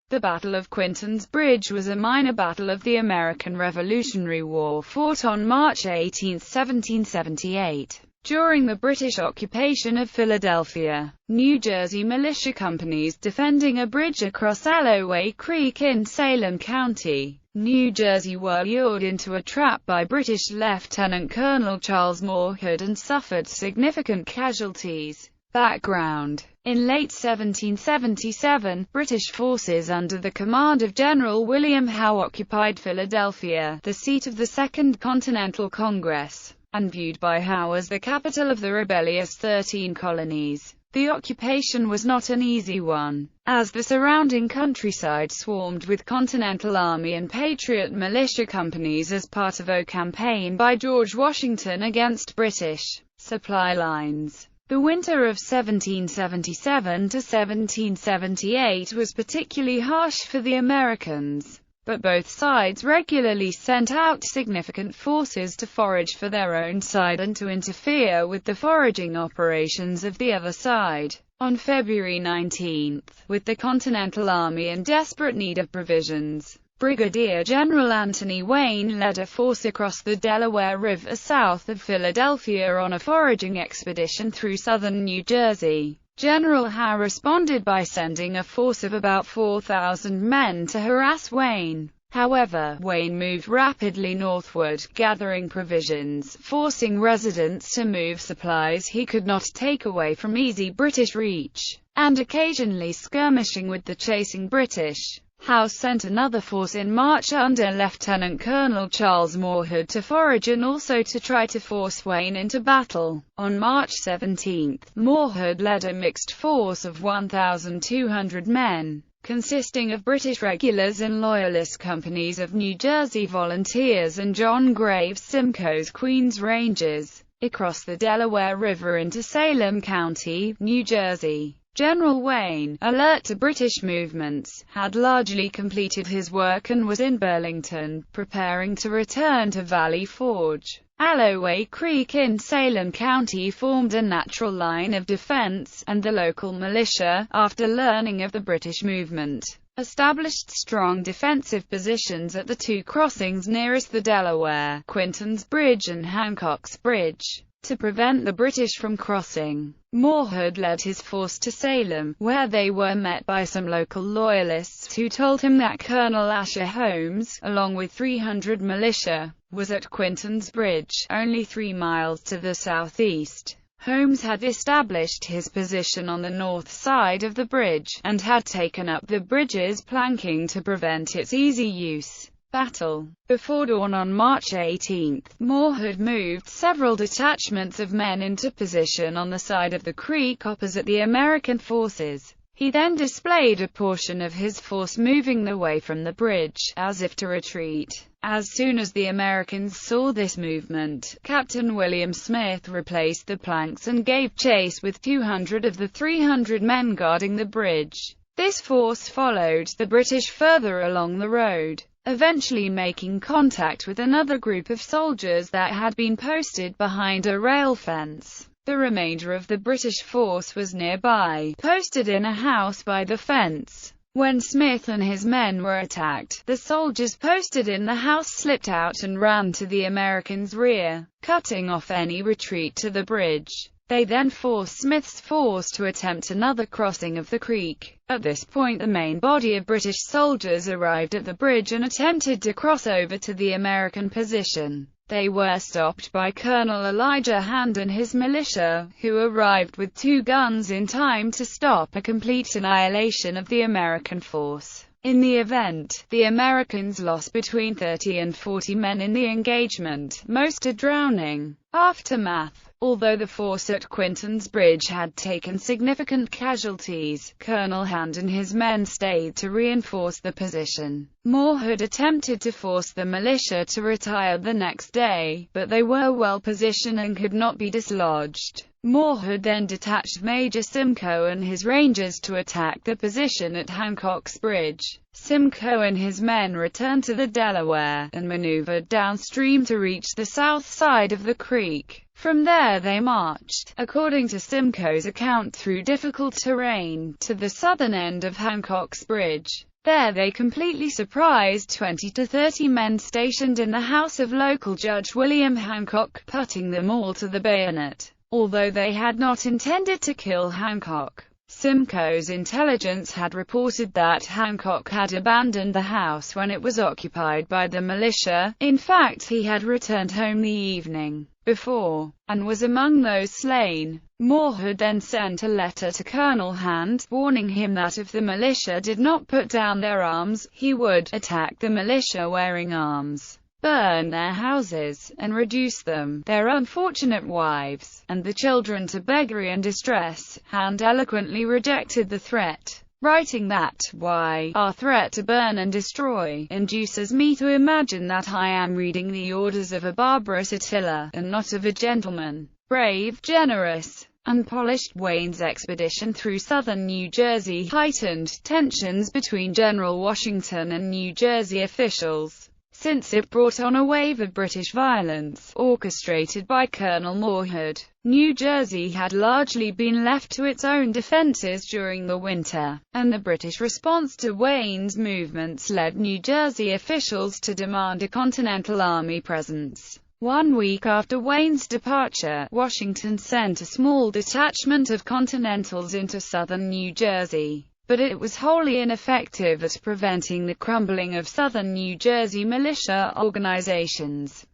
The Battle of Quinton's Bridge was a minor battle of the American Revolutionary War fought on March 18, 1778. During the British occupation of Philadelphia, New Jersey militia companies defending a bridge across Alloway Creek in Salem County, New Jersey were lured into a trap by British Lieutenant Colonel Charles Moorhead and suffered significant casualties. Background: in late 1777, British forces under the command of General William Howe occupied Philadelphia, the seat of the Second Continental Congress, and viewed by Howe as the capital of the rebellious 13 colonies. The occupation was not an easy one, as the surrounding countryside swarmed with Continental Army and Patriot militia companies as part of a campaign by George Washington against British supply lines. The winter of 1777 to 1778 was particularly harsh for the Americans, but both sides regularly sent out significant forces to forage for their own side and to interfere with the foraging operations of the other side. On February 19, with the Continental Army in desperate need of provisions, Brigadier General Anthony Wayne led a force across the Delaware River south of Philadelphia on a foraging expedition through southern New Jersey. General Howe responded by sending a force of about 4,000 men to harass Wayne. However, Wayne moved rapidly northward, gathering provisions, forcing residents to move supplies he could not take away from easy British reach, and occasionally skirmishing with the chasing British. Howe sent another force in March under Lieutenant Colonel Charles Moorhead to forage and also to try to force Wayne into battle. On March 17, Moorhead led a mixed force of 1,200 men, consisting of British regulars and Loyalist companies of New Jersey Volunteers and John Graves Simcoe's Queens Rangers, across the Delaware River into Salem County, New Jersey. General Wayne, alert to British movements, had largely completed his work and was in Burlington, preparing to return to Valley Forge. Alloway Creek in Salem County formed a natural line of defense, and the local militia, after learning of the British movement, established strong defensive positions at the two crossings nearest the Delaware, Quinton's Bridge and Hancock's Bridge, to prevent the British from crossing. Moorhead led his force to Salem, where they were met by some local Loyalists who told him that Colonel Asher Holmes, along with 300 militia, was at Quinton's Bridge, only 3 miles to the southeast. Holmes had established his position on the north side of the bridge, and had taken up the bridge's planking to prevent its easy use. Battle. Before dawn on March 18, Moorhead moved several detachments of men into position on the side of the creek opposite the American forces. He then displayed a portion of his force moving away from the bridge, as if to retreat. As soon as the Americans saw this movement, Captain William Smith replaced the planks and gave chase with 200 of the 300 men guarding the bridge. This force followed the British further along the road, eventually making contact with another group of soldiers that had been posted behind a rail fence. The remainder of the British force was nearby, posted in a house by the fence. When Smith and his men were attacked, the soldiers posted in the house slipped out and ran to the Americans' rear, cutting off any retreat to the bridge. They then forced Smith's force to attempt another crossing of the creek. At this point the main body of British soldiers arrived at the bridge and attempted to cross over to the American position. They were stopped by Colonel Elijah Hand and his militia, who arrived with 2 guns in time to stop a complete annihilation of the American force. In the event, the Americans lost between 30 and 40 men in the engagement, most to drowning. Aftermath. Although the force at Quinton's Bridge had taken significant casualties, Colonel Hand and his men stayed to reinforce the position. Moorhead attempted to force the militia to retire the next day, but they were well positioned and could not be dislodged. Moorhead then detached Major Simcoe and his Rangers to attack the position at Hancock's Bridge. Simcoe and his men returned to the Delaware, and maneuvered downstream to reach the south side of the creek. From there they marched, according to Simcoe's account, through difficult terrain, to the southern end of Hancock's Bridge. There they completely surprised 20 to 30 men stationed in the house of local Judge William Hancock, putting them all to the bayonet. Although they had not intended to kill Hancock, Simcoe's intelligence had reported that Hancock had abandoned the house when it was occupied by the militia. In fact, he had returned home the evening before, and was among those slain. Moore had then sent a letter to Colonel Hand, warning him that if the militia did not put down their arms, he would attack the militia wearing arms, burn their houses, and reduce them, their unfortunate wives, and the children to beggary and distress. Hand eloquently rejected the threat, writing that, "Why, our threat to burn and destroy induces me to imagine that I am reading the orders of a barbarous Attila, and not of a gentleman." Brave, generous, and polished, Wayne's expedition through southern New Jersey heightened tensions between General Washington and New Jersey officials, since it brought on a wave of British violence, orchestrated by Colonel Moorhead. New Jersey had largely been left to its own defenses during the winter, and the British response to Wayne's movements led New Jersey officials to demand a Continental Army presence. 1 week after Wayne's departure, Washington sent a small detachment of Continentals into southern New Jersey, but it was wholly ineffective at preventing the crumbling of southern New Jersey militia organizations.